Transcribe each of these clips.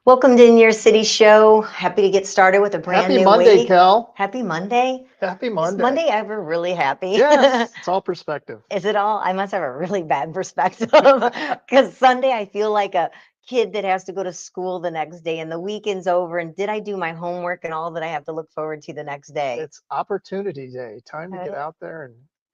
Welcome to In Your City Show. Happy to get started with a brand Happy new Monday, week. Cal. Happy Monday. Happy Is Monday. Monday ever really happy? Yes, it's all perspective. Is it all? I must have a really bad perspective because Sunday I feel like a kid that has to go to school the next day and the weekend's over. And did I do my homework and all that I have to look forward to the next day? It's opportunity day. Time to get Uh, out there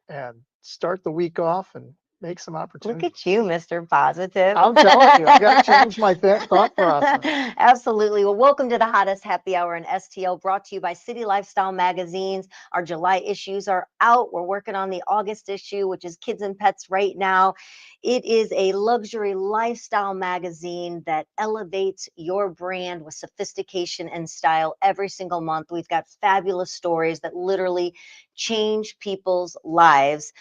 and start the week off and make some Look opportunities. at you, Mr. Positive. I'm telling you, I got to change my thought process. Absolutely. Well, welcome to the hottest happy hour in STL, brought to you by City Lifestyle Magazines. Our July issues are out. We're working on the August issue, which is Kids and Pets right now. It is a luxury lifestyle magazine that elevates your brand with sophistication and style every single month. We've got fabulous stories that literally change people's lives.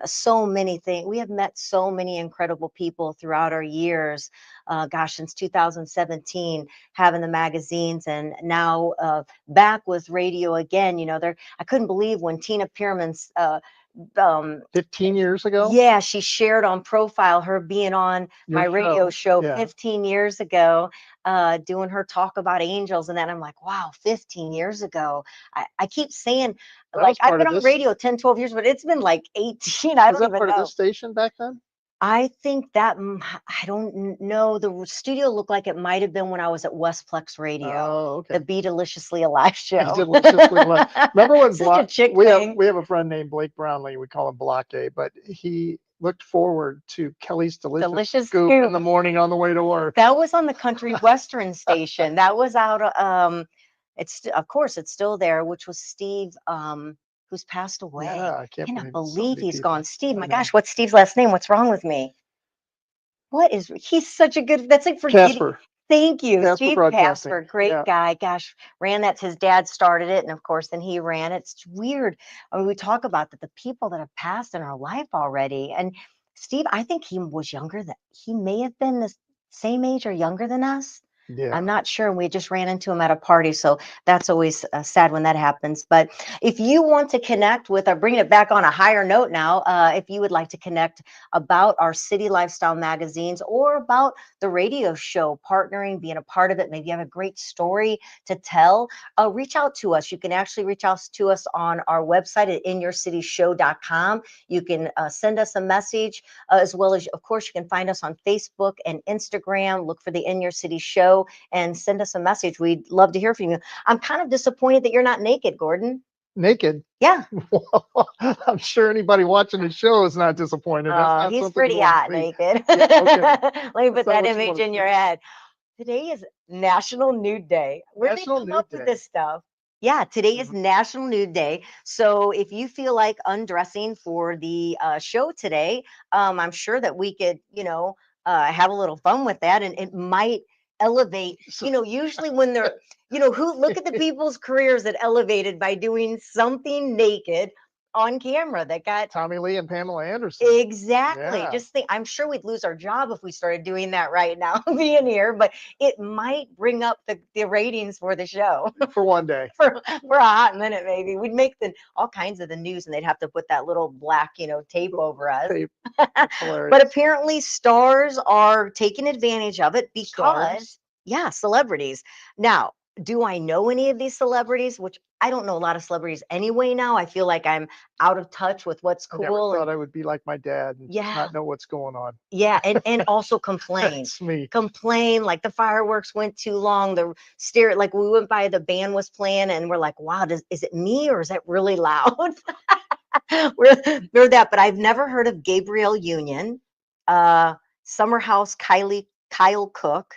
So many things. We have met so many incredible people throughout our years. Since 2017, having the magazines, and now back with radio again. I couldn't believe when Tina Pearman's. Um, 15 years ago, yeah, she shared on profile her being on my your radio show. show Yeah. 15 years ago, doing her talk about angels. And then I'm like, wow, 15 years ago. I keep saying, That like, was I've part been of on this. radio 10, 12 years, but it's been like 18. I Was don't that even part of know. this station back then? I think that, I don't know. The studio looked like it might have been when I was at Westplex Radio, Oh, the okay. Be Deliciously Alive I show. deliciously love. Remember when Such a chick we have thing. a friend named Blake Brownlee. We call him Blockade, but he looked forward to Kelly's delicious Delicious scoop in scoop. the morning on the way to work. That was on the country western station. That was out it's of course it's still there, which was Steve, who's passed away. Yeah, I can't Cannot believe so believe many he's gone. people. Steve, I my know. gosh, what's Steve's last name? What's wrong with me? He's such a good, that's like forgetting. Casper, Thank you. Casper Steve Broadcasting. Casper, great Yeah, guy. Gosh, ran that. His dad started it. And of course, then he ran it. It's weird. I mean, we talk about that the people that have passed in our life already. And Steve, I think he was younger than, he may have been the same age or younger than us. I'm yeah. not sure. We just ran into him at a party. So that's always sad when that happens. But if you want to connect with, bringing it back on a higher note now, if you would like to connect about our city lifestyle magazines or about the radio show, partnering, being a part of it, maybe you have a great story to tell, reach out to us. You can actually reach out to us on our website at inyourcityshow.com. You can send us a message, as well as, of course, you can find us on Facebook and Instagram. Look for the In Your City Show and send us a message. We'd love to hear from you. I'm kind of disappointed that you're not naked, Gordon. Naked. Yeah. I'm sure anybody watching the show is not disappointed. That's not He's something you pretty want to hot see. naked. Yeah, okay. Let me That's put not that what you image want to in your see. head. Today is National Nude Day. Where'd they National come up Nude with Day. this stuff? Yeah, today is Mhm. National Nude Day. So if you feel like undressing for the show today, I'm sure that we could, have a little fun with that, and it might elevate. So- Usually when they're, who look at the people's careers that elevated by doing something naked on camera that got. Tommy Lee and Pamela Anderson. Exactly. Yeah, Just think, I'm sure we'd lose our job if we started doing that right now, being here, but it might bring up the ratings for the show for one day. for a hot minute, maybe. We'd make all kinds of the news and they'd have to put that little black, tape over us. Tape. That's But hilarious. apparently stars are taking advantage of it Stars. because, yeah, celebrities. Now, do I know any of these celebrities? Which I don't know a lot of celebrities anyway now. I feel like I'm out of touch with what's I never cool. And thought I would be like my dad and just yeah, not know what's going on. yeah, and also complain. That's me. Complain like the fireworks went too long. The stare, like we went by, the band was playing, and we're like, wow, is it me or is that really loud? we're that, but I've never heard of Gabrielle Union, uh, Summer House Kyle Cook,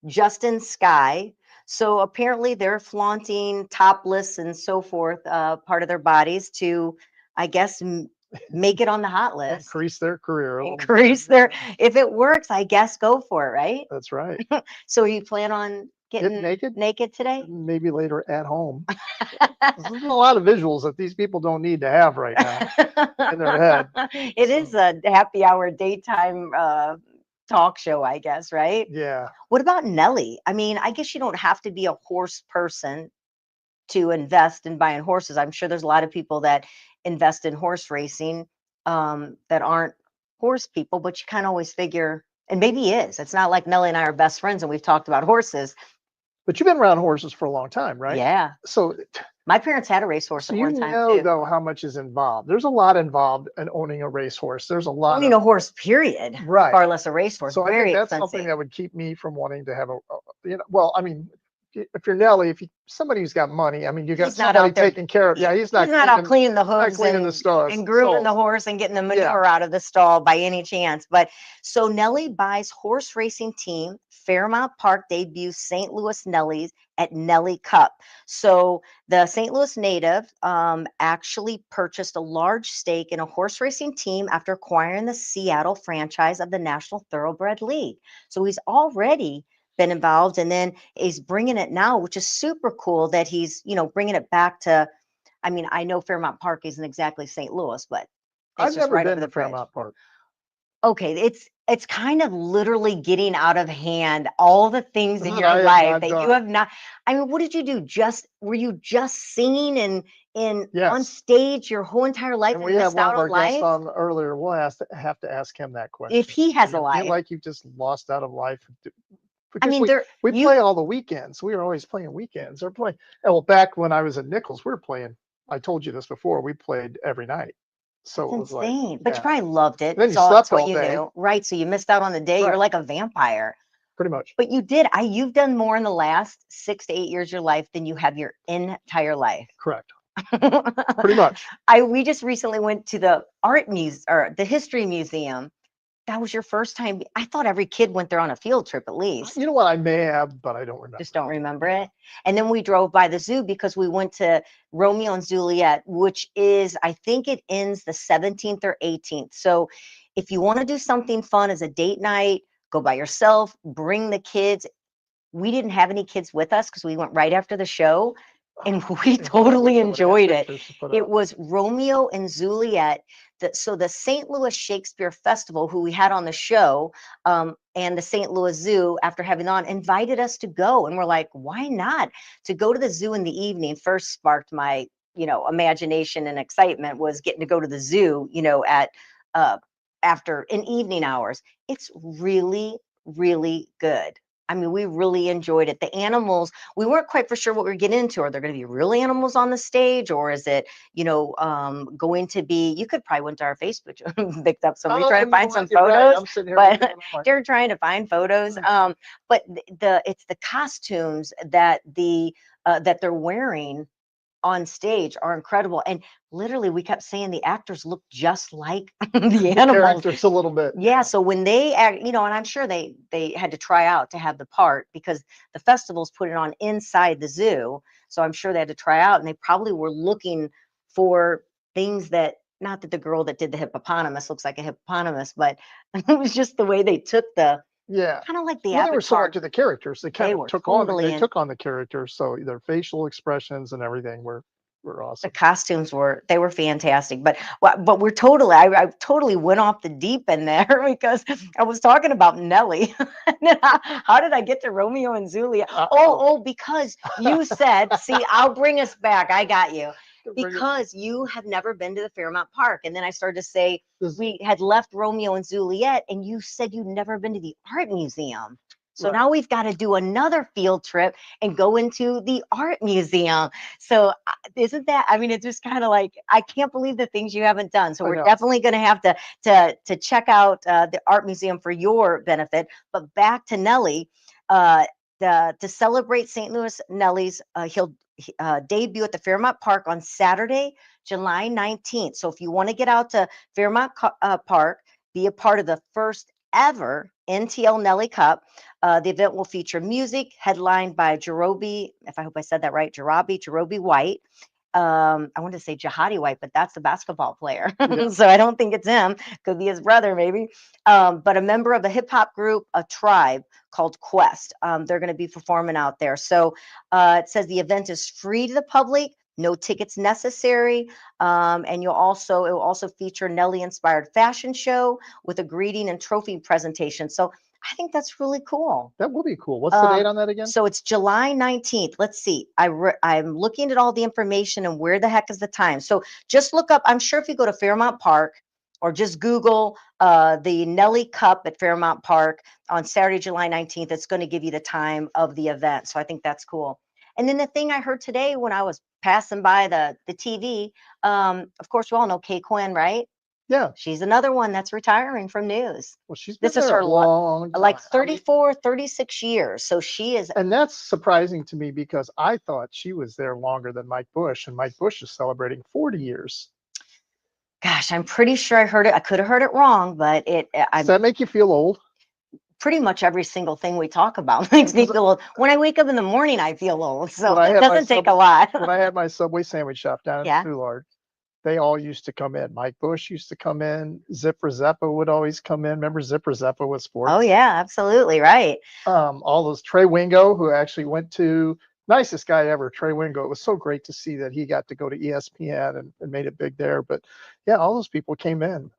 Justin Sky. So apparently they're flaunting topless and so forth, part of their bodies to, I guess, make it on the hot list. Increase their career a little bit. Increase their, if it works, I guess go for it, right? That's right. So you plan on Get getting naked? naked today? Maybe later at home. There's a lot of visuals that these people don't need to have right now in their head. It is So, a happy hour daytime talk show, I guess, right? yeah. What about Nelly? I mean, I guess you don't have to be a horse person to invest in buying horses. I'm sure there's a lot of people that invest in horse racing, that aren't horse people, but you kind of always figure And maybe he is. It's not like Nellie and I are best friends and we've talked about horses. But you've been around horses for a long time, right? Yeah. So, My parents had a racehorse so at you one time know too. though how much is involved. There's a lot involved in owning a racehorse. There's a lot Owning of a horse, period. right. Far less a racehorse. So I think Very that's something expensive. that would keep me from wanting to have well, I mean, if you're Nelly, if you somebody who's got money, I mean, you got He's not somebody out there. taking care of. Yeah, he's He's not out cleaning the not hooves cleaning the stalls. and grooming the horse and getting the Yeah, manure out of the stall by any chance. But so Nellie buys horse racing team. Fairmount Park debuts St. Louis Nellies at Nellie Cup. So the St. Louis native actually purchased a large stake in a horse racing team after acquiring the Seattle franchise of the National Thoroughbred League. So he's already been involved, and then he's bringing it now, which is super cool that he's, bringing it back to, I mean, I know Fairmount Park isn't exactly St. Louis, but it's I've just never right over been the to bridge. Fairmount Park. Okay, it's kind of literally getting out of hand all the things in That your I have life not that you done. have not. I mean, what did you do? Were you just singing and on Yes, stage your whole entire life and and we have missed one out of on our guests life? on earlier. We'll have to ask him that If question. he Do has a you feel life, like you just lost out of life? I Because mean, there we you play all the weekends. We were always playing weekends. Or play. Well, back when I was at Nichols, we were playing. I told you this before. We played every night. That's So it was like, insane. But you yeah. probably loved it. Then you It's slept what all you day. knew, right? So you missed out on the day. You're Right. like a vampire. Pretty much. But you did. You've done more in the last 6 to 8 years of your life than you have your entire life. Correct. Pretty much. We just recently went to the art museum or the history museum. That was your first time. I thought every kid went there on a field trip at least. You know what? I may have, but I don't remember. Just don't remember it. And then we drove by the zoo because we went to Romeo and Juliet, which is, I think it ends the 17th or 18th. So if you want to do something fun as a date night, go by yourself, bring the kids. We didn't have any kids with us because we went right after the show and we totally enjoyed it. It was Romeo and Juliet. So the St. Louis Shakespeare Festival, who we had on the show, and the St. Louis Zoo, after having on, invited us to go. And we're like, why not? To go to the zoo in the evening first sparked my, imagination and excitement was getting to go to the zoo, at after in evening hours. It's really, really good. I mean, we really enjoyed it. The animals, we weren't quite for sure what we were getting into. Are there going to be real animals on the stage, or is it, going to be? You could probably went to our Facebook, picked up somebody trying to find some photos, I'm sitting here but they're trying to find photos. But it's the costumes that that they're wearing on stage are incredible. And literally, we kept saying the actors look just like the animals. characters a little bit. Yeah, so when they act, and I'm sure they had to try out to have the part because the festivals put it on inside the zoo. So I'm sure they had to try out, and they probably were looking for things that, not that the girl that did the hippopotamus looks like a hippopotamus, but it was just the way they took Yeah. kind of like the Well, they were so avatar. into the characters. They kind They of were took on totally they in. took on the characters. So their facial expressions and everything were The awesome. costumes were fantastic, but we're totally I totally went off the deep end there because I was talking about Nelly. How did I get to Romeo and Juliet? Because you said, see, I'll bring us back. I got you. Because you have never been to the Fairmount Park. And then I started to say we had left Romeo and Juliet, and you said you'd never been to the art museum. So now we've got to do another field trip and go into the art museum. So isn't that, I mean, it's just kind of like, I can't believe the things you haven't done. So we're definitely going to have to check out the art museum for your benefit. But back to Nelly, to celebrate St. Louis Nelly's, he'll debut at the Fairmount Park on Saturday, July 19th. So if you want to get out to Fairmount Park, be a part of the first ever NTL Nelly Cup. The event will feature music headlined by Jerobi, if I hope I said that right, Jerobi White. I wanted to say Jihadi White, but that's the basketball player. So I don't think it's him. Could be his brother, maybe. But a member of a hip hop group, a tribe called Quest. They're going to be performing out there. So it says the event is free to the public. No tickets necessary. And it will also feature Nelly-inspired fashion show with a greeting and trophy presentation. So I think that's really cool. That will be cool. What's the date on that again? So it's July 19th. Let's see. I'm looking at all the information and where the heck is the time. So just look up. I'm sure if you go to Fairmount Park or just Google the Nelly Cup at Fairmount Park on Saturday, July 19th. It's going to give you the time of the event. So I think that's cool. And then the thing I heard today when I was passing by the TV, of course, you all know Kay Quinn, right? Yeah. She's another one that's retiring from news. Well, she's been This is there her a long time. like 34, 36 years. So she is. And that's surprising to me because I thought she was there longer than Mike Bush, and Mike Bush is celebrating 40 years. Gosh, I'm pretty sure I heard it. I could have heard it wrong, but Does that make you feel old? Pretty much every single thing we talk about makes me feel old. When I wake up in the morning, I feel old. So it doesn't take a lot. When I had my Subway sandwich shop down in Soulard, they all used to come in. Mike Bush used to come in. Zipper Zeppa would always come in. Remember Zipper Zeppa with sports? Oh, yeah, absolutely. Right. All those Trey Wingo, who actually went to nicest guy ever, Trey Wingo. It was so great to see that he got to go to ESPN and made it big there. But yeah, all those people came in.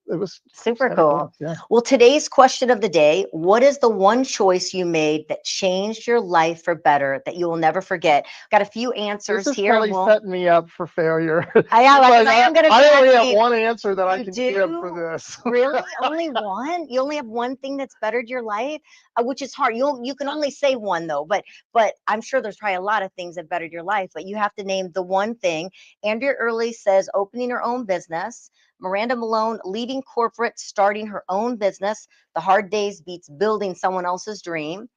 It was super cool. Yeah. Well, today's question of the day, what is the one choice you made that changed your life for better that you will never forget? Got a few answers this is here. Kelly setting me up for failure. I am. Like, I only have one answer that I can give for this. Really? Only one? You only have one thing that's bettered your life? Which is hard. You can only say one though, but I'm sure there's probably a lot of things that bettered your life, but you have to name the one thing. Andrea Early says opening her own business. Miranda Malone, leaving corporate, starting her own business. The hard days beats building someone else's dream.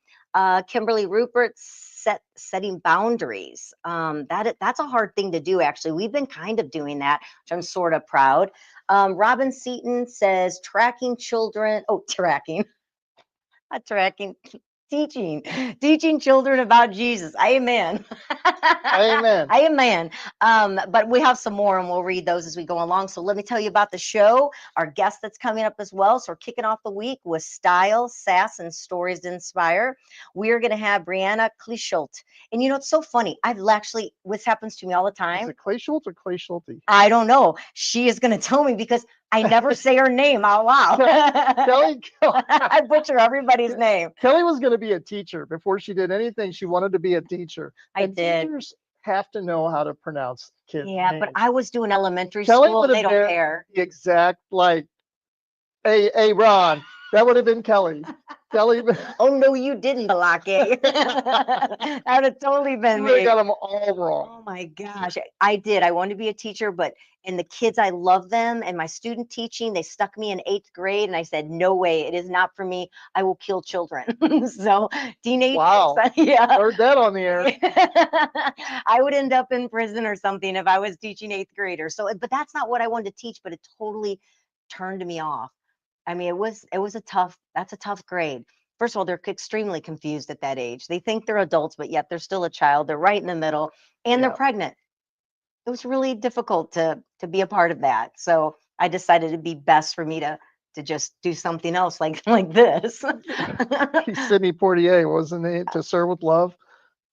Kimberly Rupert, setting boundaries. That's a hard thing to do, actually. We've been kind of doing that, which I'm sort of proud. Robin Seaton says tracking children. Oh, tracking. Not tracking. Teaching children about Jesus. Amen. Amen. Amen. But we have some more and we'll read those as we go along. So let me tell you about the show, our guest that's coming up as well. So we're kicking off the week with style, sass, and stories to inspire. We are going to have Breanna Kleeschulte. And you know, it's so funny. I've actually, this happens to me all the time. Is it Kleeschulte or Kleeschulte? I don't know. She is going to tell me because I never say her name out loud. Kelly, I butcher everybody's name. Kelly was going to be a teacher before she did anything. She wanted to be a teacher. I did. Teachers have to know how to pronounce kids' names. But I was doing elementary school. They don't care. The exact hey, Ron. That would have been Kelly. Kelly. Oh no, you didn't, Balake. That would have totally been me. You got them all wrong. Oh my gosh, I did. I wanted to be a teacher, and the kids, I love them. And my student teaching, they stuck me in 8th grade, and I said, no way, it is not for me. I will kill children. So teenagers. Wow. Yeah. Heard that on the air. I would end up in prison or something if I was teaching 8th graders. So, but that's not what I wanted to teach. But it totally turned me off. I mean, that's a tough grade. First of all, they're extremely confused at that age. They think they're adults, but yet they're still a child. They're right in the middle and they're pregnant. It was really difficult to be a part of that. So I decided it'd be best for me to just do something else like this. Sidney Poitier, wasn't he? To Serve with Love.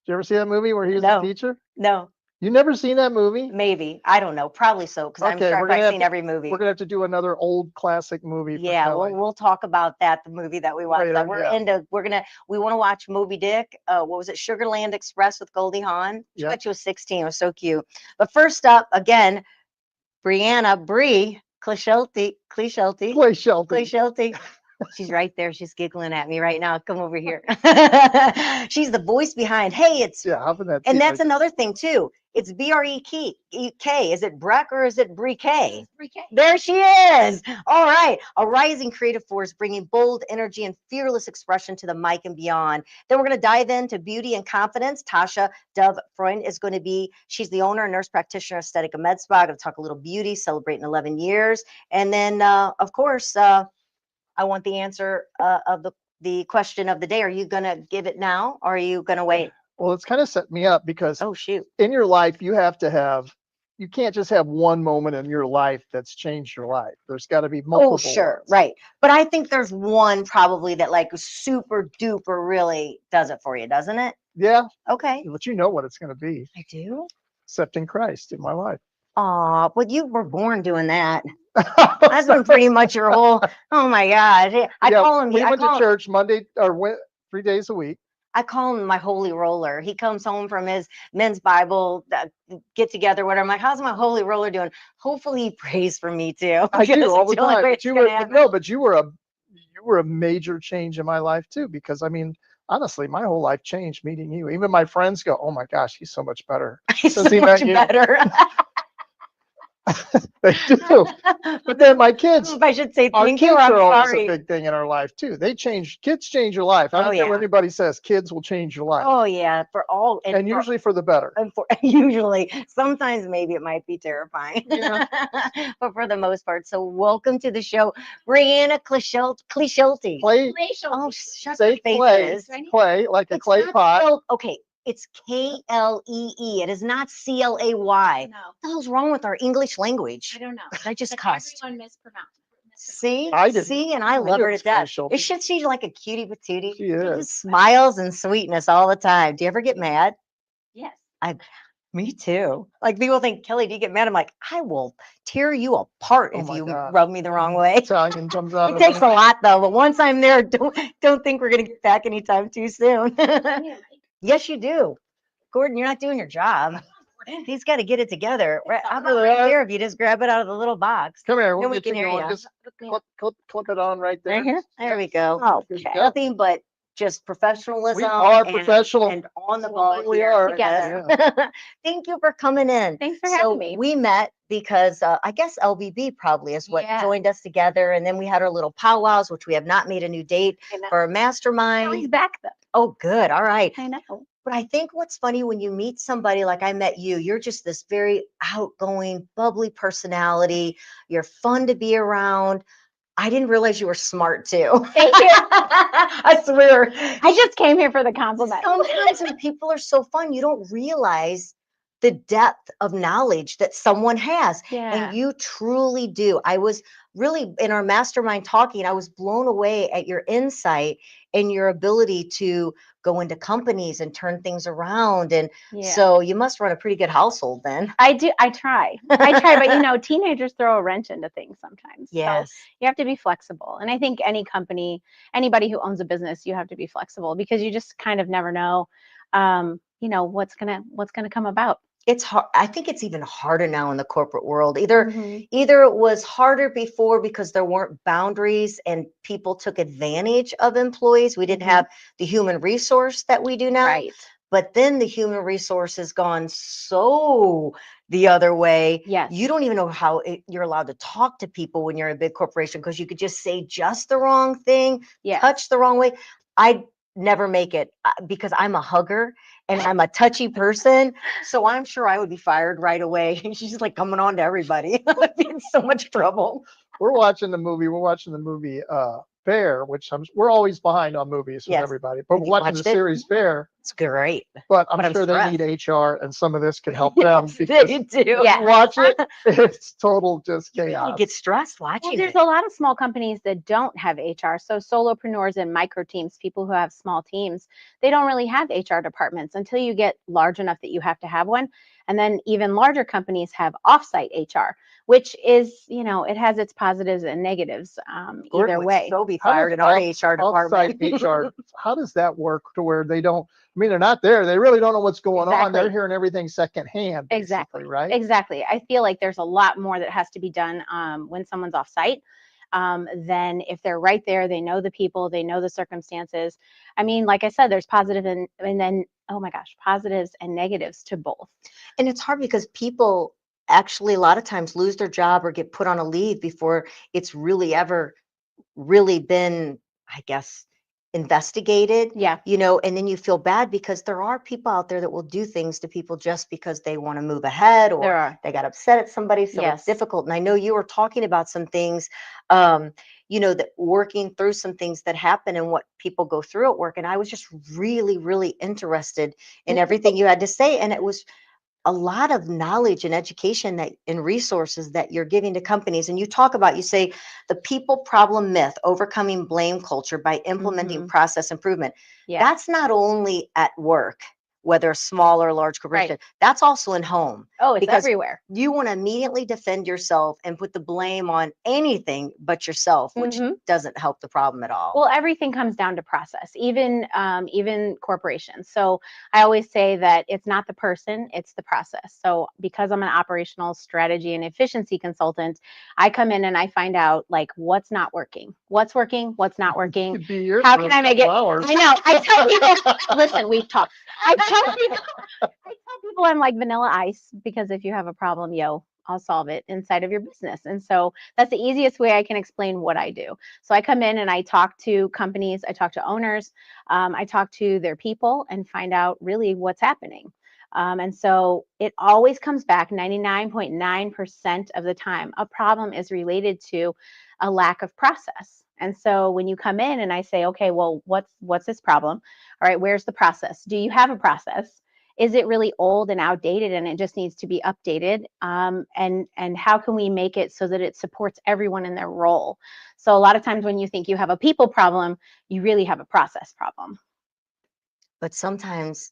Did you ever see that movie where he was a teacher? No. You never seen that movie? Maybe. I don't know. Probably so, because I'm sure I've seen every movie. We're gonna have to do another old classic movie. Yeah, we'll talk about that. The movie that we watched. We want to watch Moby Dick. What was it? Sugarland Express with Goldie Hawn. She was 16. It was so cute. But first up, again, Breanna Kleeschulte. She's right there. She's giggling at me right now. Come over here. She's the voice behind. Hey, it's and that's another thing too. It's Brek. Is it Brek or is it Brek? There she is. All right. A rising creative force bringing bold energy and fearless expression to the mic and beyond. Then we're going to dive into beauty and confidence. Tosha Dove-Freund is going to be, she's the owner and nurse practitioner of Estetica Medspa. I'm going to talk a little beauty, celebrating 11 years. And then, of course, I want the answer of the question of the day. Are you going to give it now or are you going to wait? Well, it's kind of set me up because in your life, you can't just have one moment in your life that's changed your life. There's got to be multiple. Oh, sure. Ones. Right. But I think there's one probably that like super duper really does it for you, doesn't it? Yeah. Okay. But you know what it's going to be. I do. Accepting Christ in my life. Aw, but you were born doing that. That's been pretty much your whole. Oh my God! I call him. We went to church Monday or 3 days a week. I call him my holy roller. He comes home from his men's Bible get together, whatever. I'm like, how's my holy roller doing? Hopefully he prays for me too. I do Because all it's the the only time. way But it's gonna happen. but you were a major change in my life too, because I mean, honestly, my whole life changed meeting you. Even my friends go, "Oh my gosh, he's so much better He's since so he much met you." better. They do. But then my kids, If I should say our thank you or kids I'm are always a sorry. big thing in our life too. Kids change your life. I Oh don't care what yeah. anybody says, kids will change your life. Oh yeah. For all And usually for the better. and for usually sometimes maybe it might be terrifying. Yeah. But for the most part. So welcome to the show, Breanna Kleeschulte. Clay, Oh, shut say your clay, faces. clay, like a It's clay not pot. spelled okay. It's Klee. It is not Clay. No, What the hell's wrong with our English language? I don't know. I just But cussed. everyone mispronounced. See, I didn't. see, and I I love knew her it to was Clay death. Schulte. Isn't she like a cutie patootie? She She is. just smiles and sweetness all the time. Do you ever get mad? Yes. Me too. Like people think, Kelly, do you get mad? I'm like, I will tear you apart Oh if my you God. rub me the wrong way. Italian comes out It of takes me. a lot though, but once I'm there, don't think we're gonna get back anytime too soon. Yes, you do. Gordon, you're not doing your job. He's got to get it together. How about right there? If you just grab it out of the little box, Come here, then we'll we get can you hear going. you. Just clip it on right there. Right here. There we go. Good to Okay. go. Nothing but just professionalism. We are and- professional. and on the That's ball. one thing we here are. for this. Thank you for coming in. Thanks for So having me. we met because I guess LBB probably is what Yeah. joined us together, and then we had our little powwows, which we have not made a new date I know. for a Now he's mastermind. back though. Oh, good. All right. I know. But I think what's funny when you meet somebody like I met you, you're just this very outgoing, bubbly personality. You're fun to be around. I didn't realize you were smart too. Thank you. I swear. I just came here for the compliment. Sometimes when people are so fun, you don't realize the depth of knowledge that someone has. Yeah. And you truly do. I was really in our mastermind talking, I was blown away at your insight and your ability to go into companies and turn things around. And Yeah. so you must run a pretty good household then. I do. I try. I try, but you know, teenagers throw a wrench into things sometimes. So Yes. you have to be flexible. And I think any company, anybody who owns a business, you have to be flexible because you just kind of never know, you know, what's gonna come about. It's hard. I think it's even harder now in the corporate world. Either Mhm. either it was harder before because there weren't boundaries and people took advantage of employees. We didn't Mhm. have the human resource that we do now. Right. But then the human resource has gone so the other way. Yes. You don't even know how you're allowed to talk to people when you're in a big corporation because you could just say just the wrong thing, Yes. touch the wrong way. I never make it because I'm a hugger and I'm a touchy person. So I'm sure I would be fired right away. She's just like coming on to everybody. I'd be in so much trouble. We're watching the movie Bear, which we're always behind on movies with Yes. everybody, but Have we're you watching the watched it? series Bear. It's great. But But I'm I'm sure they stressed. need HR, and some of this can help them Yes, because they do. Yeah. watch it, it's total just You chaos. get stressed Well, watching there's it. a lot of small companies that don't have HR. So solopreneurs and micro teams, people who have small teams, they don't really have HR departments until you get large enough that you have to have one. And then even larger companies have offsite HR, which is, you know, it has its positives and negatives Gordon either would way. so be How fired does in our HR offsite department. HR, how does that work to where they don't, I mean, they're not there. They really don't know what's going on. They're Exactly. hearing everything secondhand, basically, Exactly. right? Exactly. I feel like there's a lot more that has to be done when someone's off site than if they're right there. They know the people, they know the circumstances. I mean, like I said, there's positive and then, oh my gosh, positives and negatives to both. And it's hard because people actually a lot of times lose their job or get put on a leave before it's really ever really been, I guess, investigated, Yeah. you know, and then you feel bad because there are people out there that will do things to people just because they want to move ahead There or are. they got upset at somebody. So Yes. it's difficult. And I know you were talking about some things, you know, that working through some things that happen and what people go through at work. And I was just really, really interested in everything you had to say. And it was a lot of knowledge and education that and resources that you're giving to companies. And you talk about, you say the people problem myth, overcoming blame culture by implementing Mhm. process improvement. Yeah. That's not only at work. whether small or large corporation. That's also in home. Oh, it's Because everywhere. you want to immediately defend yourself and put the blame on anything but yourself, which doesn't help the problem at all. Well, everything comes down to process, even corporations. So I always say that it's not the person, it's the process. So because I'm an operational strategy and efficiency consultant, I come in and I find out like what's not working, what's not working. Could be your How for can a I make it? couple hours. I know. I tell people, listen, we've talked. I tell people I'm like vanilla ice because if you have a problem, I'll solve it inside of your business. And so that's the easiest way I can explain what I do. So I come in and I talk to companies, I talk to owners, I talk to their people and find out really what's happening. And so it always comes back 99.9% of the time. A problem is related to a lack of process. And so when you come in and I say, okay, well, what's this problem? All right, where's the process? Do you have a process? Is it really old and outdated and it just needs to be updated? And how can we make it so that it supports everyone in their role? So a lot of times when you think you have a people problem, you really have a process problem. But sometimes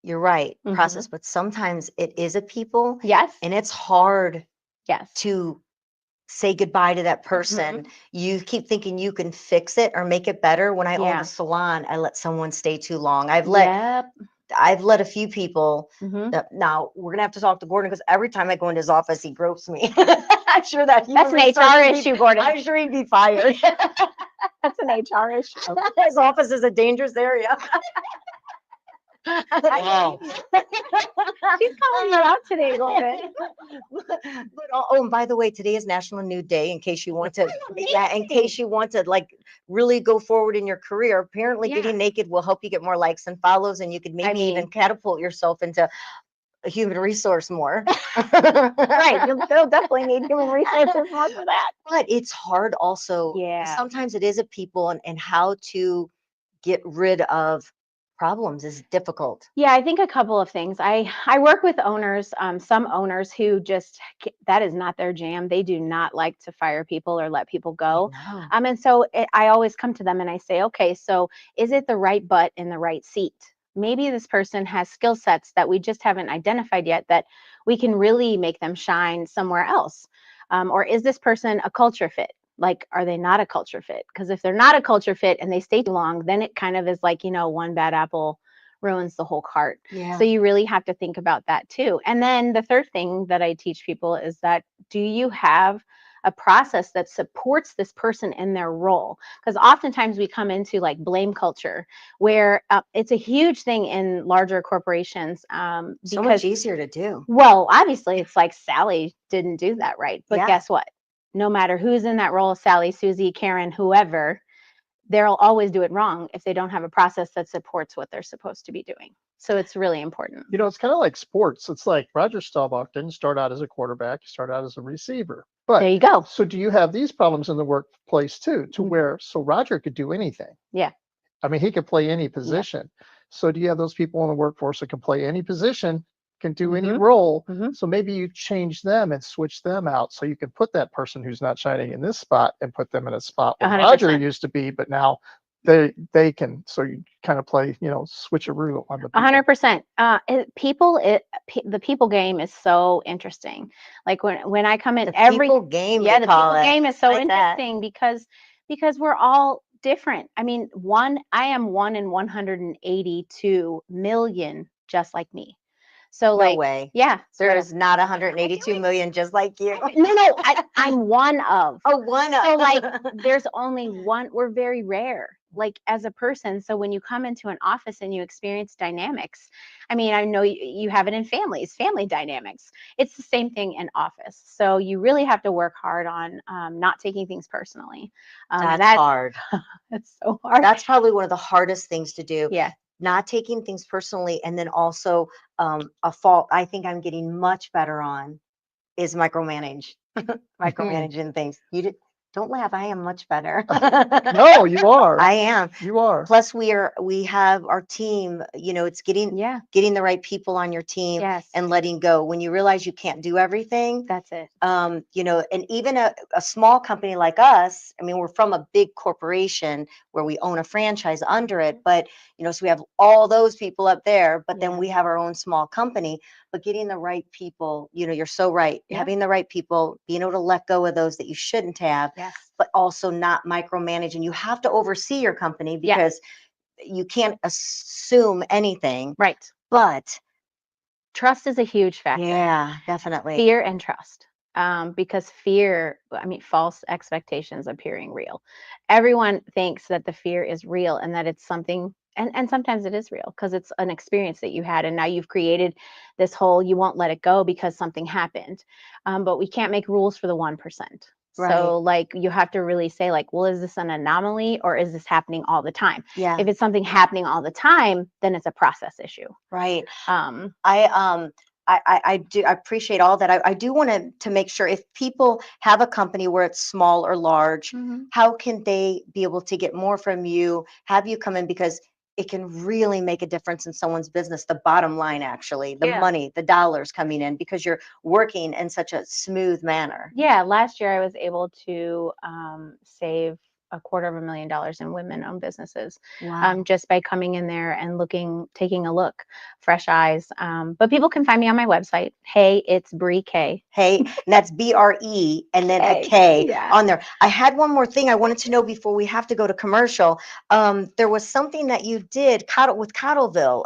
you're right, process, but sometimes it is a people. Yes. And it's hard Yes. to say goodbye to that person. You keep thinking you can fix it or make it better. When I owned a salon, I let someone stay too long. I've let a few people that, now we're gonna have to talk to Gordon because every time I go into his office, he gropes me. I'm sure that's an HR issue, Gordon. I'm sure he'd be fired. That's an HR issue. His office is a dangerous area. Wow. She's calling you out today, Gordon. And by the way, today is National Nude Day. In case you want to, in case you want to like really go forward in your career. Apparently, getting naked will help you get more likes and follows, and you could maybe even catapult yourself into a human resource more. Right, you'll definitely need human resources more for that. But it's hard also. Yeah. Sometimes it is a people, and how to get rid of problems is difficult. Yeah, I think a couple of things. I work with owners, some owners who just, that is not their jam. They do not like to fire people or let people go. And so I always come to them and I say, okay, so is it the right butt in the right seat? Maybe this person has skill sets that we just haven't identified yet that we can really make them shine somewhere else. Or is this person a culture fit? Like, are they not a culture fit? Because if they're not a culture fit and they stay too long, then it kind of is like, one bad apple ruins the whole cart. So you really have to think about that too. And then the third thing that I teach people is that, do you have a process that supports this person in their role? Because oftentimes we come into like blame culture where it's a huge thing in larger corporations. So much easier to do. Well, obviously it's like Sally didn't do that right. But guess what? No matter who's in that role, Sally, Susie, Karen, whoever, they'll always do it wrong if they don't have a process that supports what they're supposed to be doing. So it's really important. It's kind of like sports. It's like Roger Staubach didn't start out as a quarterback, he started out as a receiver. But there you go. So do you have these problems in the workplace too, to where Roger could do anything? Yeah. I mean, he could play any position. So do you have those people in the workforce that can play any position, can do any role? So maybe you change them and switch them out so you can put that person who's not shining in this spot and put them in a spot where 100%. Roger used to be, but now they can. So you kind of play, switcheroo on the people. 100%. The people game is so interesting. Like when I come in, the people game is so interesting because we're all different. I mean, I am 1 in 182 million just like me. So no way. Yeah. There's not 182 million just like you. No, I'm one of. Oh, one of. So there's only one. We're very rare, like as a person. So when you come into an office and you experience dynamics, I mean, I know you have it in families, family dynamics. It's the same thing in office. So you really have to work hard on not taking things personally. That's hard. It's so hard. That's probably one of the hardest things to do. Yeah. Not taking things personally, and then also a fault I think I'm getting much better on is micromanaging things. You did. Don't laugh. I am much better. No, you are. I am. You are. Plus, we have our team. It's getting Yeah. getting the right people on your team Yes. and letting go when you realize you can't do everything. That's it. And even a small company like us, I mean, we're from a big corporation where we own a franchise under it, but so we have all those people up there, but then Yeah. we have our own small company. But getting the right people, you're so right. Yeah. Having the right people, being able to let go of those that you shouldn't have, Yes. but also not micromanage. And you have to oversee your company Yes. because you can't assume anything. Right. But Trust is a huge factor. yeah, definitely. Fear and trust. Because fear, I mean, false expectations appearing real. Everyone thinks that the fear is real and that it's something, and sometimes it is real because it's an experience that you had, and now you've created this whole, you won't let it go because something happened. But we can't make rules for the 1%. Right. So like you have to really say like, well, is this an anomaly or is this happening all the time? Yeah. If it's something happening all the time, then it's a process issue. Right. Um, I do I appreciate all that. I do want to make sure if people have a company where it's small or large, how can they be able to get more from you, have you come in, because it can really make a difference in someone's business, the bottom line, actually, the Yeah. money, the dollars coming in, because you're working in such a smooth manner. Yeah, last year I was able to save $250,000 in women-owned businesses, Wow. just by coming in there and taking a look, fresh eyes. But people can find me on my website. Hey, it's Bree K. Hey, and that's BRE and then a K, K yeah. on there. I had one more thing I wanted to know before we have to go to commercial. There was something that you did with Cottleville.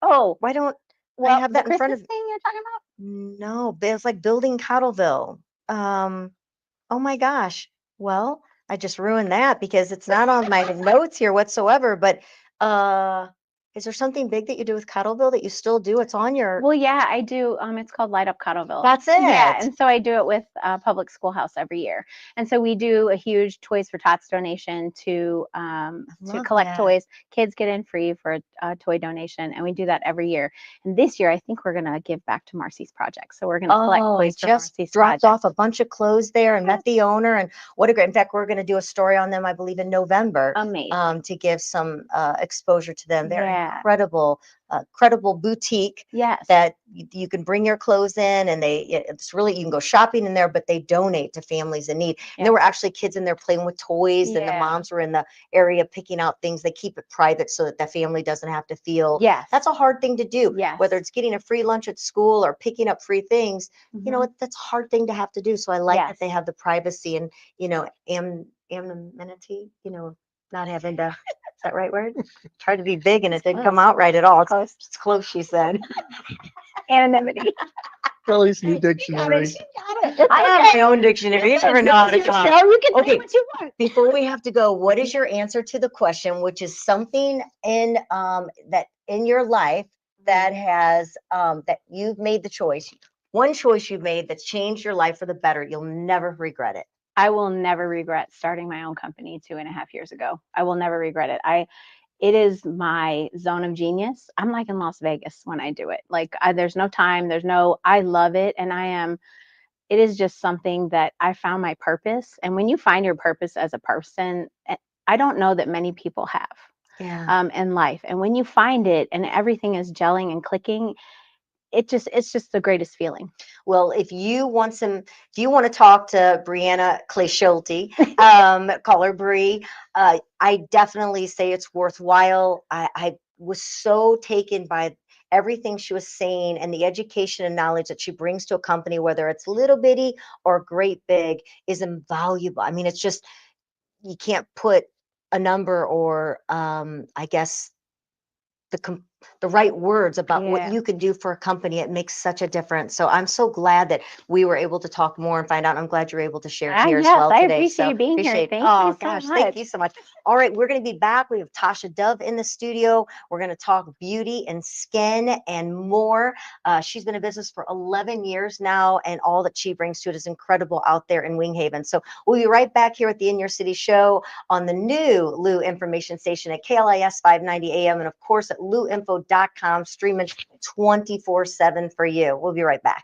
Oh, Why don't well, I have the that in front Christmas of? thing you're talking about? No, but it's like building Cottleville. Oh my gosh. Well, I just ruined that because it's not on my notes here whatsoever. But uh, is there something big that you do with Cottleville that you still do? It's on your. Well, yeah, I do. It's called Light Up Cottleville. That's Yeah, it. and so I do it with Public Schoolhouse every year. And so we do a huge Toys for Tots donation to Love collect that. toys. Kids get in free for a toy donation, and we do that every year. And this year, I think we're gonna give back to Marcy's Project. So we're gonna collect Oh, I toys for just Marcy's dropped Project. off a bunch of clothes there and met the owner, and what a great. In fact, we're going to do a story on them, I believe, in November, Amazing. to give some exposure to them. They're Yeah. credible boutique Yes. that you can bring your clothes in, and it's really, you can go shopping in there, but they donate to families in need. And there were actually kids in there playing with toys, and the Yeah. moms were in the area picking out things. They keep it private so that the family doesn't have to feel. Yes. That's a hard thing to do. Yes. Whether it's getting a free lunch at school or picking up free things, Mhm. that's a hard thing to have to do. So I like that they Yes. have the privacy and, anonymity, not having to, is that right word? Tried to be big and it didn't come out right at all. Close. It's close, she said. Anonymity. Kelly's new dictionary. She got it. I have my own dictionary. You never know how to talk. You can Okay. say what you want. Before we have to go, what is your answer to the question, which is something in that in your life that has that you've made the choice, one choice you've made that's changed your life for the better, you'll never regret it? I will never regret starting my own company 2.5 years ago. I will never regret it. It is my zone of genius. I'm like in Las Vegas when I do it. Like there's no time, I love it. And it is just something that I found my purpose. And when you find your purpose as a person, I don't know that many people have in life. And when you find it and everything is gelling and clicking, it's just the greatest feeling. Well, if you want to talk to Breanna Kleeschulte, call her Bree. I definitely say it's worthwhile. I was so taken by everything she was saying, and the education and knowledge that she brings to a company, whether it's little bitty or great big, is invaluable. I mean, it's just, you can't put a number or I guess the right words about what Yeah. you can do for a company. It makes such a difference. So I'm so glad that we were able to talk more and find out. I'm glad you're able to share here as Yes, well I today. appreciate So you being here. appreciate. Thank Oh you so gosh, much. thank you so much. All right, we're going to be back. We have Tosha Dove in the studio. We're going to talk beauty and skin and more. She's been in business for 11 years now, and all that she brings to it is incredible out there in Wing Haven. So we'll be right back here at the In Your City show on the new Lou information station at KLIS 590 AM, and of course at louinfo.com, streaming 24/7 for you. We'll be right back.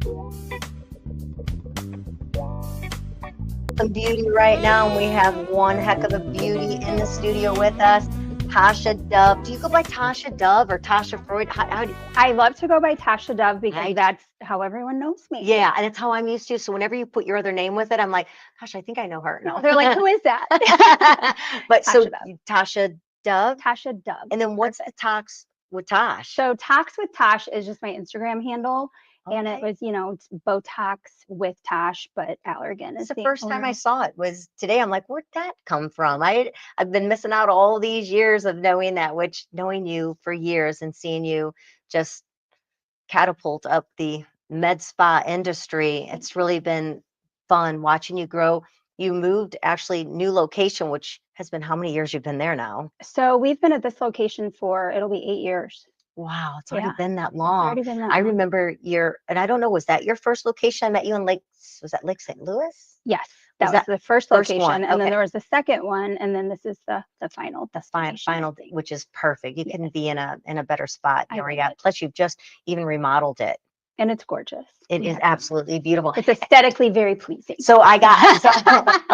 Some beauty right now, and we have one heck of a beauty in the studio with us, Tosha Dove. Do you go by Tosha Dove or Tosha Freud? How do I love to go by Tosha Dove because Right. that's how everyone knows me. yeah, and it's how I'm used to. So whenever you put your other name with it, I'm like, gosh, I think I know her. No, They're like, who is that? but so Tosha Dove. Tasha Dove, Tasha Dove. and then what's the talks with Tosh? So Talks with Tosh is just my Instagram handle. And it Okay. was, it's Botox with Tosh, but Allergan It's is the the first time I owner. saw it was today. I'm like, where'd that come from? I've been missing out all these years of knowing that, which knowing you for years and seeing you just catapult up the med spa industry. It's really been fun watching you grow. You moved actually new location, which has been how many years you've been there now? So we've been at this location it'll be 8 years. Wow, it's already Yeah, been that It's long. already been that I long. remember and I don't know, was that your first location? I met you in was that Lake St. Louis? Yes, Was that was that the first first location. one? And Okay. then there was the second one. And then this is the final. The destination, I final, think. which is perfect. You Yeah. couldn't be in a better spot. I You already love got, it. plus you've just even remodeled it. And it's gorgeous. It is Yeah. absolutely beautiful. It's aesthetically very pleasing. So I got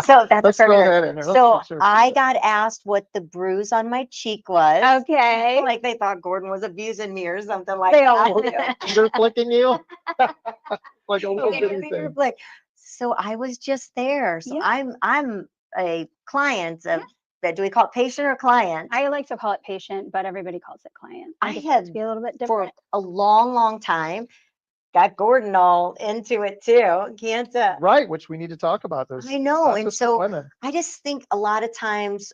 so that's Let's a throw perfect. that in there. Let's So make sure. I got asked what the bruise on my cheek was. Okay. Like they thought Gordon was abusing me or something like They that. always do. They're flicking you like a little Okay, bitty finger thing. flick. So I was just there. So Yeah. I'm a client of that. Do we call it patient or client? I like to call it patient, but everybody calls it client. I just have like to be a little bit for different. a long time got Gordon all into it too. Can't Right, which we need to talk about this. I know, Not and just for so women. I just think a lot of times,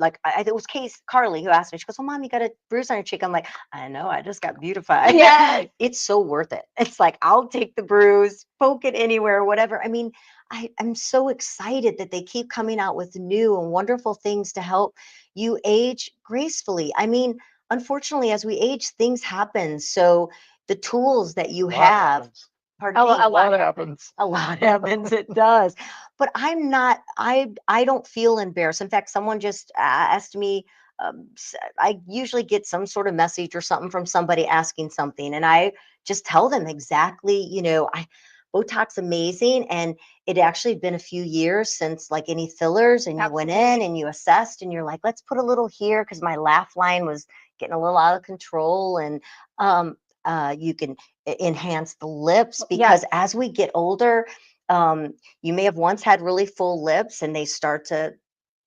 like it was Carly who asked me. She goes, "Oh, Mom, you got a bruise on your cheek." I'm like, "I know, I just got beautified." Yes. It's so worth it. It's like I'll take the bruise, poke it anywhere, whatever. I mean, I'm so excited that they keep coming out with new and wonderful things to help you age gracefully. I mean, unfortunately, as we age, things happen. So the tools that you A lot have. happens. Pardon me? A lot happens. A lot happens, it does. But I'm not, I don't feel embarrassed. In fact, someone just asked me, I usually get some sort of message or something from somebody asking something, and I just tell them exactly, Botox amazing, and it actually been a few years since like any fillers, and you went in Absolutely. and you assessed, and you're like, let's put a little here because my laugh line was getting a little out of control, and you can enhance the lips because Yes. as we get older, you may have once had really full lips and they start to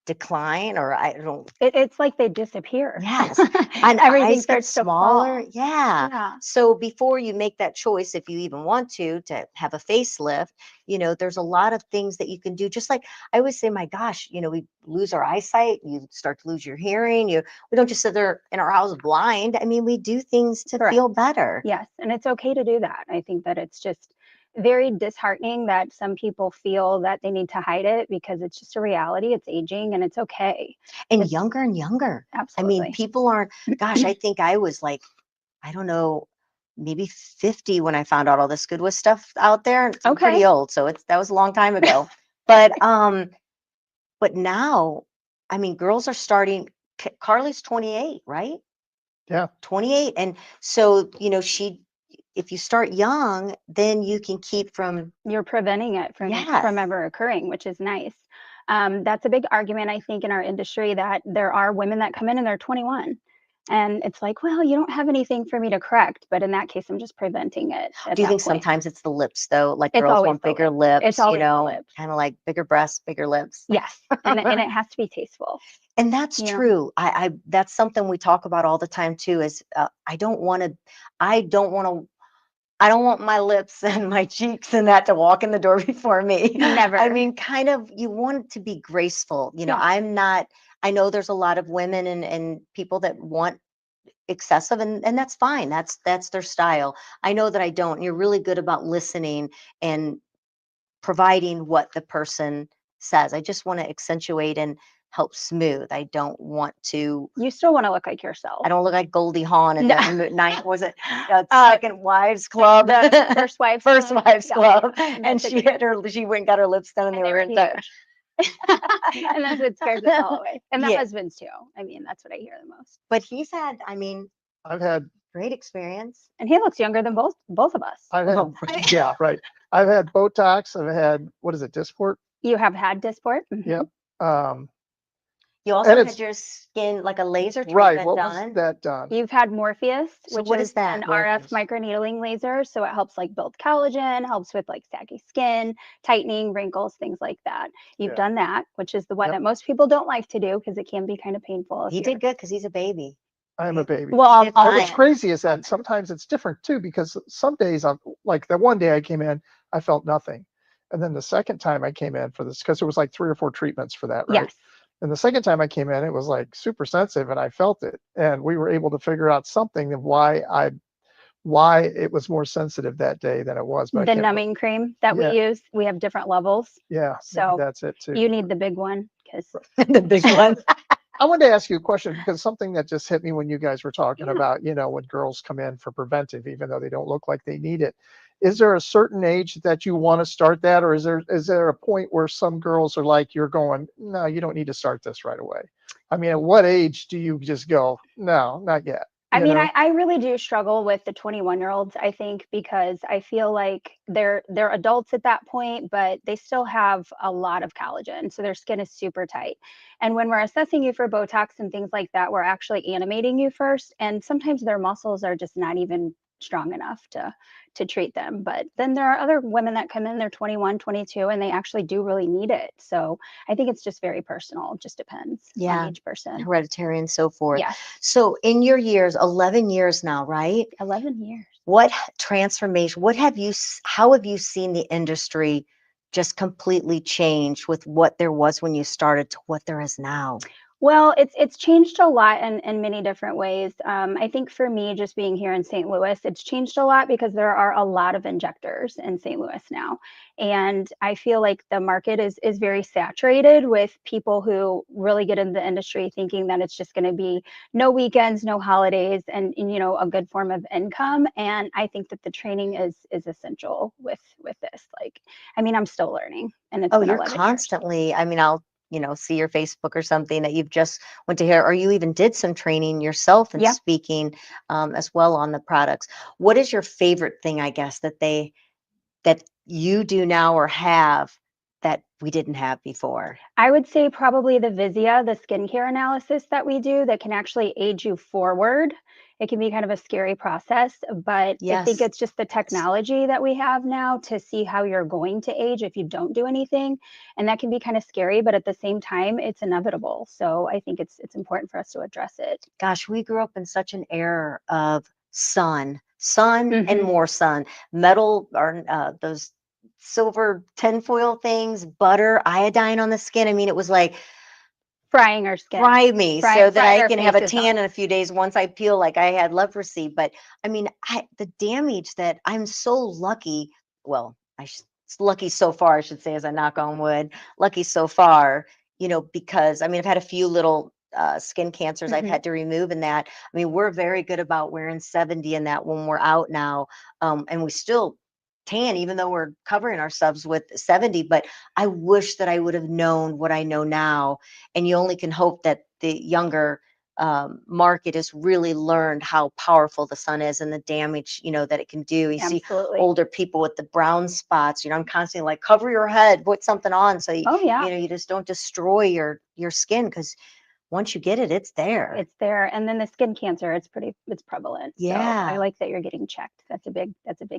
decline, or I don't. It's like they disappear. Yes, and Everything eyes get starts to smaller. fall. Yeah. Yeah. So before you make that choice, if you even want to have a facelift, there's a lot of things that you can do. Just like I always say, my gosh, we lose our eyesight, you start to lose your hearing. We don't just sit there in our house blind. I mean, we do things to Correct. feel better. Yes. And it's okay to do that. I think that it's just very disheartening that some people feel that they need to hide it because it's just a reality. It's aging and it's okay. And It's- younger and younger. I Absolutely. mean, people aren't, gosh, I think I was like, I don't know, maybe 50 when I found out all this good with stuff out there. I'm pretty Okay. old, so that was a long time ago. But now, I mean, girls are starting. Carly's 28, right? Yeah. 28, and so if you start young, then you can keep from. You're preventing it from Yes. ever occurring, which is nice. That's a big argument, I think, in our industry that there are women that come in and they're 21. And it's like, well, you don't have anything for me to correct. But in that case, I'm just preventing it. Do you think that point. sometimes it's the lips though? Like It's girls always want the bigger lips. lips, It's always the lips. kind of like bigger breasts, bigger lips. Yes. And it has to be tasteful. And that's You know? true. I that's something we talk about all the time too. Is I don't want my lips and my cheeks and that to walk in the door before me. Never. I mean, kind of, you want it to be graceful. Yeah. I'm not. I know there's a lot of women and people that want excessive, and that's fine. That's their style. I know that I don't. And you're really good about listening and providing what the person says. I just want to accentuate and help smooth. I don't want to. You still want to look like yourself. I don't look like Goldie Hawn at No. that night. Was it Second Wives Club? The First Wives First Club. Wives Yeah. Club. And And that's a she great- went and got her lips done, and they were in touch. And that's what scares us all away. And the Yeah. husbands too. I mean, that's what I hear the most. But he's had. I mean, I've had Great experience. And he looks younger than both of us. I've had, Oh, right. yeah, right. I've had Botox. I've had, what is it, Dysport? You have had Dysport? Mhm. Yep. You And also had it's your skin, like a laser right. treatment What was done. that done? You've had Morpheus, So which what is is that? an RF Morpheus. microneedling laser. So it helps like build collagen, helps with like saggy skin, tightening, wrinkles, things like that. You've Yeah. done that, which is the one Yep. that most people don't like to do because it can be kind of painful. If He you're, did good because he's a baby. I am a baby. well, He did I'll But fine. what's crazy is that sometimes it's different too, because some days I'm like the one day I came in, I felt nothing. And then the second time I came in for this, because it was like 3 or 4 treatments for that, right? yes. And the second time I came in, it was like super sensitive and I felt it. And we were able to figure out something of why it was more sensitive that day than it was. But I The can't numbing cream that Yeah. we use, we have different levels. yeah, maybe So that's it too. you need the big one because The big one. I wanted to ask you a question because something that just hit me when you guys were talking Yeah. about, when girls come in for preventive, even though they don't look like they need it. Is there a certain age that you want to start that, or is there a point where some girls are like, you're going, no, you don't need to start this right away? I mean, at what age do you just go, no, not yet? I You mean, know? I really do struggle with the 21-year-olds, I think, because I feel like they're adults at that point, but they still have a lot of collagen. So their skin is super tight. And when we're assessing you for Botox and things like that, we're actually animating you first. And sometimes their muscles are just not even strong enough to treat them. But then there are other women that come in, they're 21, 22, and they actually do really need it. So I think it's just very personal. It just depends Yeah. on each person. Hereditary and so forth. Yes. So in your years, 11 years now, right? 11 years. What transformation, how have you seen the industry just completely change with what there was when you started to what there is now? Well, it's changed a lot in many different ways. I think for me, just being here in St. Louis, it's changed a lot because there are a lot of injectors in St. Louis now, and I feel like the market is very saturated with people who really get into the industry thinking that it's just going to be no weekends, no holidays, and a good form of income. And I think that the training is essential with this. Like, I mean, I'm still learning, and it's Oh, been you're 11 years. constantly, I mean, I'll, see your Facebook or something that you've just went to here, or you even did some training yourself and Yeah. speaking as well on the products. What is your favorite thing, I guess, that you do now or have that we didn't have before? I would say probably the Visia, the skincare analysis that we do that can actually age you forward. It can be kind of a scary process, but I think Yes. it's just the technology that we have now to see how you're going to age if you don't do anything. And that can be kind of scary, but at the same time, it's inevitable. So I think it's important for us to address it. Gosh, we grew up in such an era of sun and Mhm. more sun, metal or those silver tinfoil things, butter, iodine on the skin. I mean, it was like, Frying our skin, fry me so that frying I our can have a faces tan off. in a few days once I feel like I had leprosy. But I mean, the damage that I'm so lucky, well, lucky so far, I should say, as I knock on wood, lucky so far, because I mean, I've had a few little skin cancers I've Mhm. had to remove and that. I mean, we're very good about wearing 70 in that when we're out now. And we still tan, even though we're covering ourselves with 70. But I wish that I would have known what I know now. And you only can hope that the younger market has really learned how powerful the sun is and the damage, that it can do. You see Absolutely. older people with the brown spots, I'm constantly like, cover your head, put something on so Oh yeah. you just don't destroy your skin, because once you get it, it's there. It's there. And then the skin cancer, it's prevalent. So Yeah. I like that you're getting checked. That's a big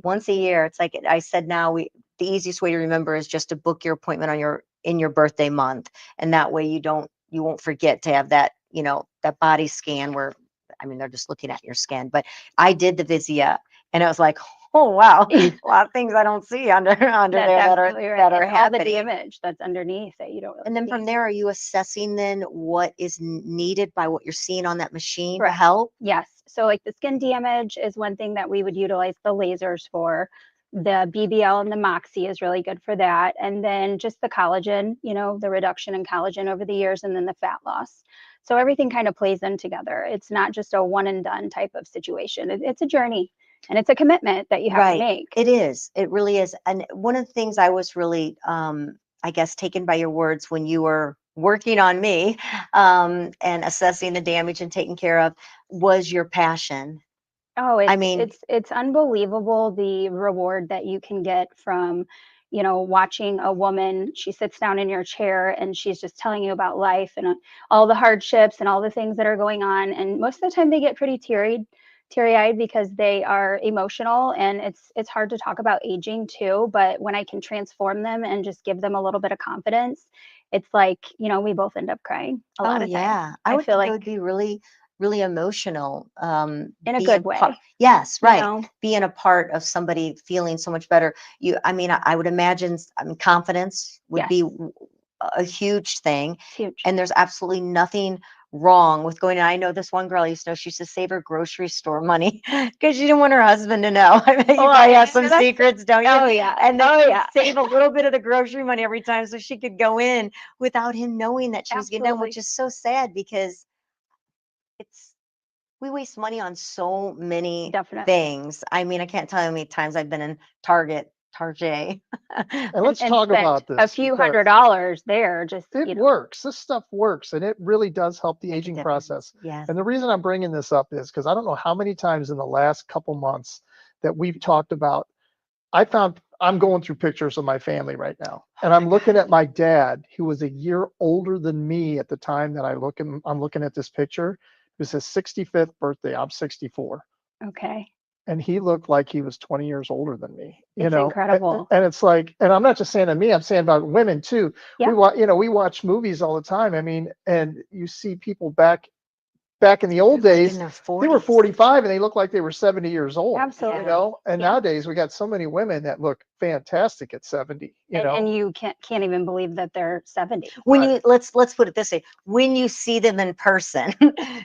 Once a year. It's like I said, now the easiest way to remember is just to book your appointment in your birthday month. And that way you won't forget to have that, that body scan where, I mean, they're just looking at your skin. But I did the Visia and I was like, oh wow, a lot of things I don't see under That's there that are absolutely right. that are It's all the happening. damage that's underneath that you don't really And then see. from there, are you assessing then what is needed by what you're seeing on that machine to Correct. help? Yes. So like the skin damage is one thing that we would utilize the lasers for. The BBL and the Moxie is really good for that. And then just the collagen, the reduction in collagen over the years, and then the fat loss. So everything kind of plays in together. It's not just a one and done type of situation. It's a journey and it's a commitment that you have to Right. make. It is. It really is. And one of the things I was really, I guess, taken by your words when you were working on me, and assessing the damage and taking care of, was your passion. And I Oh, I mean, it's unbelievable the reward that you can get from, watching a woman. She sits down in your chair and she's just telling you about life and all the hardships and all the things that are going on. And most of the time they get pretty teary-eyed because they are emotional, and it's hard to talk about aging too. But when I can transform them and just give them a little bit of confidence, it's like, we both end up crying a lot oh of times. yeah, I I would feel think it like would be really, really emotional. in a Being good way, part, yes, you right. know. Being a part of somebody feeling so much better. I mean, I would imagine, I mean, confidence would Yes, be a huge thing. it's huge. And there's absolutely nothing wrong with going. I know this one girl I used to know, she used to save her grocery store money because she didn't want her husband to know. I bet you Oh, probably have yeah, some secrets, don't you? oh yeah, And then oh she'd yeah, save a little bit of the grocery money every time so she could go in without him knowing that she was getting done, which absolutely, is so sad because it's we waste money on so many definitely. things. I mean, I can't tell you how many times I've been in Target. And And let's talk spend about a this few because $100 there, just it works. This stuff works, and it really does help the Make a aging difference. process. Yes. And the reason I'm bringing this up is because I don't know how many times in the last couple months that we've talked about. I'm going through pictures of my family right now, Oh and my I'm looking God. at my dad, who was a year older than me at the time that I'm looking at this picture. It was his 65th birthday. I'm 64, okay. and he looked like he was 20 years older than me, It's incredible. and it's like, and I'm not just saying to me, I'm saying about women too. Yeah, We watch movies all the time. I mean, and you see people back in the They're old like in days, their they were 40s. 45 and they looked like they were 70 years old, absolutely. and Yeah. nowadays we got so many women that look fantastic at 70, And you can't even believe that they're 70. When Right. you let's put it this way, when you see them in person,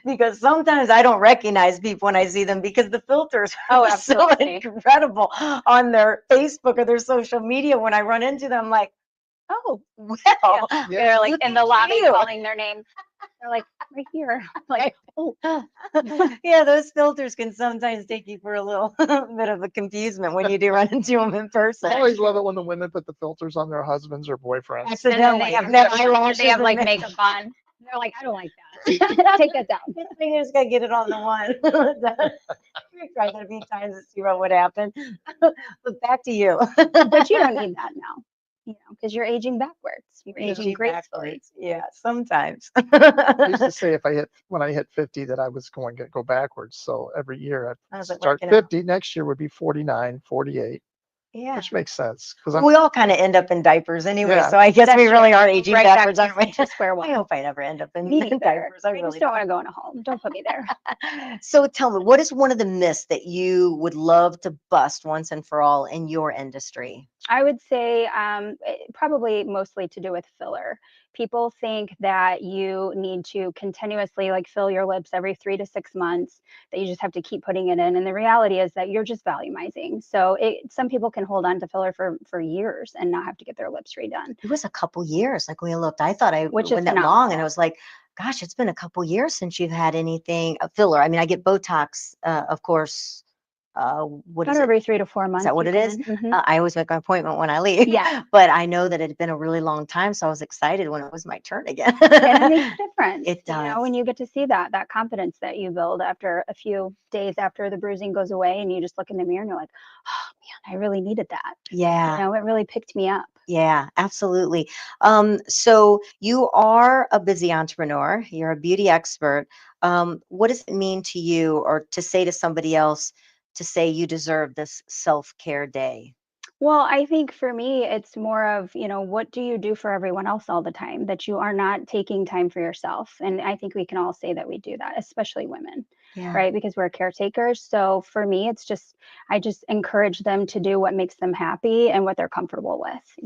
because sometimes I don't recognize people when I see them because the filters Oh, are so absolutely. incredible on their Facebook or their social media. When I run into them, I'm like, oh Yeah. well, Yeah. They're like look in the at lobby you. calling their name. They're like, right here. Like, oh, Yeah, those filters can sometimes take you for a little bit of a confusement when you do run into them in I person. always love it when the women put the filters on their husbands or boyfriends. and then they Accidentally, have and then eyelashes they have and like then- makeup on. They're like, I don't like that. Take that down. Good thing you just gotta get it on the one. We tried that a few times to see what would happen. But back to you. But you don't need that now, because you're aging backwards. You're Yeah. aging Aging gracefully. backwards. Yeah, sometimes. I used to say when I hit 50 that I was going to go backwards. So every year I'd How's it start working out? 50. Next year would be 49, 48, Yeah. which makes sense because I'm We all kind of end up in diapers anyway, Yeah. so I guess That's we really true. are aging Right back backwards, aren't we? to square I one. hope I never end up in, Me in neither. diapers. I I really just don't want to go in a home. Don't put me there. So tell me, what is one of the myths that you would love to bust once and for all in your industry? I would say probably mostly to do with filler. People think that you need to continuously like fill your lips every 3 to 6 months, that you just have to keep putting it in. And the reality is that you're just volumizing. So some people can hold on to filler for years and not have to get their lips redone, It was a couple years, like when we looked. I thought I which is went that long, and phenomenal. I was like, gosh, it's been a couple years since you've had anything a filler. I mean, I get Botox, of course. What is About it? every 3 to 4 months Is that what you it is? can. I always make my appointment when I leave, Yeah. but I know that it had been a really long time, so I was excited when it was my turn again. And it makes a difference, It does. when you get to see that confidence that you build after a few days after the bruising goes away, and you just look in the mirror and you're like, oh man, I really needed that. Yeah. It really picked me up. Yeah, absolutely. So you are a busy entrepreneur, you're a beauty expert. What does it mean to you or to say to somebody else to say you deserve this self-care day? Well, I think for me, it's more of, what do you do for everyone else all the time, that you are not taking time for yourself? And I think we can all say that we do that, especially women, Yeah. right? Because we're caretakers. So for me, I just encourage them to do what makes them happy and what they're comfortable with.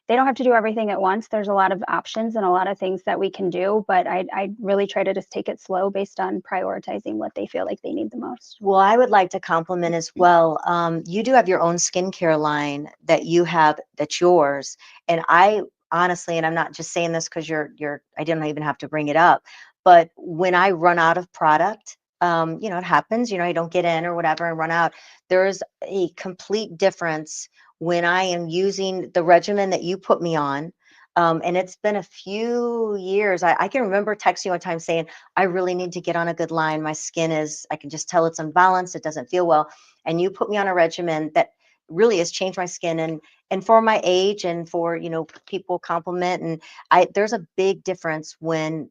They don't have to do everything at once. There's a lot of options and a lot of things that we can do, but I really try to just take it slow based on prioritizing what they feel like they need the most. Well, I would like to compliment as well. You do have your own skincare line that you have that's yours. And I honestly, and I'm not just saying this because I didn't even have to bring it up, but when I run out of product, it happens, I don't get in or whatever and run out. There's a complete difference when I am using the regimen that you put me on. And it's been a few years. I can remember texting you one time saying, I really need to get on a good line. My skin is, I can just tell it's unbalanced. It doesn't feel well. And you put me on a regimen that really has changed my skin. And for my age and for, people compliment. And there's a big difference when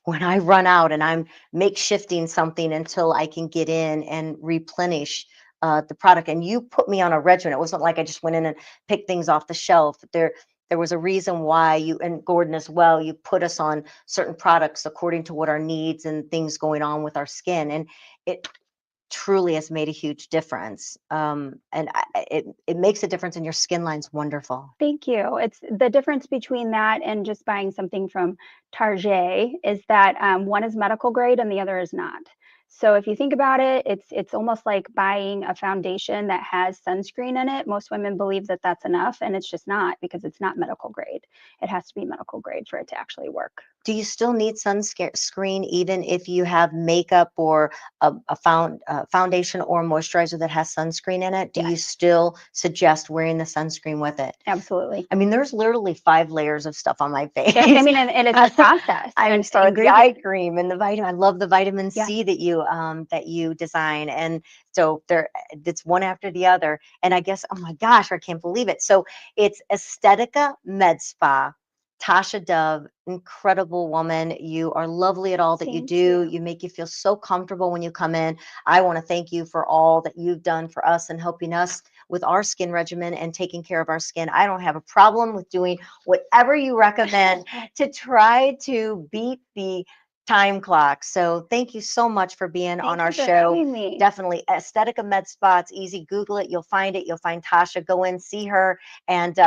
I run out and I'm makeshifting something until I can get in and replenish the product. And you put me on a regimen. It wasn't like I just went in and picked things off the shelf. There was a reason why you, and Gordon as well, you put us on certain products according to what our needs and things going on with our skin. And it truly has made a huge difference. It makes a difference, and your skin line's wonderful. Thank you. It's the difference between that and just buying something from Target is that one is medical grade and the other is not. So if you think about it, it's almost like buying a foundation that has sunscreen in it. Most women believe that that's enough, and it's just not, because it's not medical grade. It has to be medical grade for it to actually work. Do you still need sunscreen even if you have makeup or a foundation or moisturizer that has sunscreen in it? Do you Yes. still suggest wearing the sunscreen with it? Absolutely. I mean, there's literally 5 layers of stuff on my face. Yeah, I mean, and it's a process. I'm and sorry, the eye ingredient. cream and the vitamin. I love the vitamin Yeah. C that you design, and so it's one after the other. And I guess, oh my gosh, I can't believe it. So it's Estetica Medspa. Tosha Dove, incredible woman. You are lovely at all that you Thank do. you. You make you feel so comfortable when you come in. I want to thank you for all that you've done for us and helping us with our skin regimen and taking care of our skin. I don't have a problem with doing whatever you recommend to try to beat the time clock. So thank you so much for being on Thank our you for show. having me. Definitely Estetica Med Spa. It's easy. Google it. You'll find it. You'll find Tosha. Go in, see her. And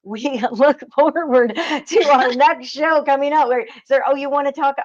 we look forward to our next show coming up. You want to talk?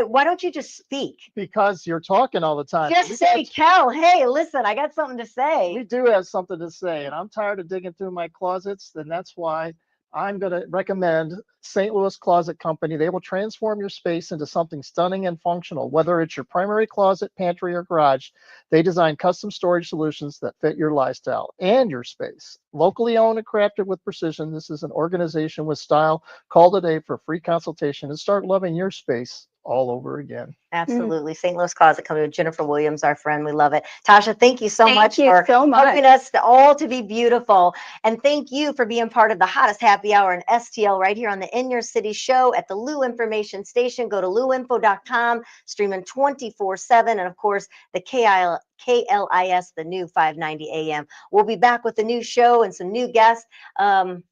Why don't you just speak? Because you're talking all the time. Just say, Kel, hey, listen, I got something to We say. do have something to say, and I'm tired of digging through my closets, and that's why I'm going to recommend St. Louis Closet Company. They will transform your space into something stunning and functional. Whether it's your primary closet, pantry, or garage, they design custom storage solutions that fit your lifestyle and your space. Locally owned and crafted with precision, this is an organization with style. Call today for a free consultation and start loving your space all over again. Absolutely. St. Louis Closet Company with Jennifer Williams, our friend. We love it. Tasha, thank you so much Thank you for so much. helping us all to be beautiful. And thank you for being part of the hottest happy hour in STL right here on the In Your City show at the Lou Information Station. Go to louinfo.com, streaming 24/7. And of course, the KLIS, the new 590 AM. We'll be back with a new show and some new guests. We'll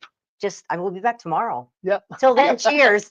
be back tomorrow. Yep. Till then, cheers.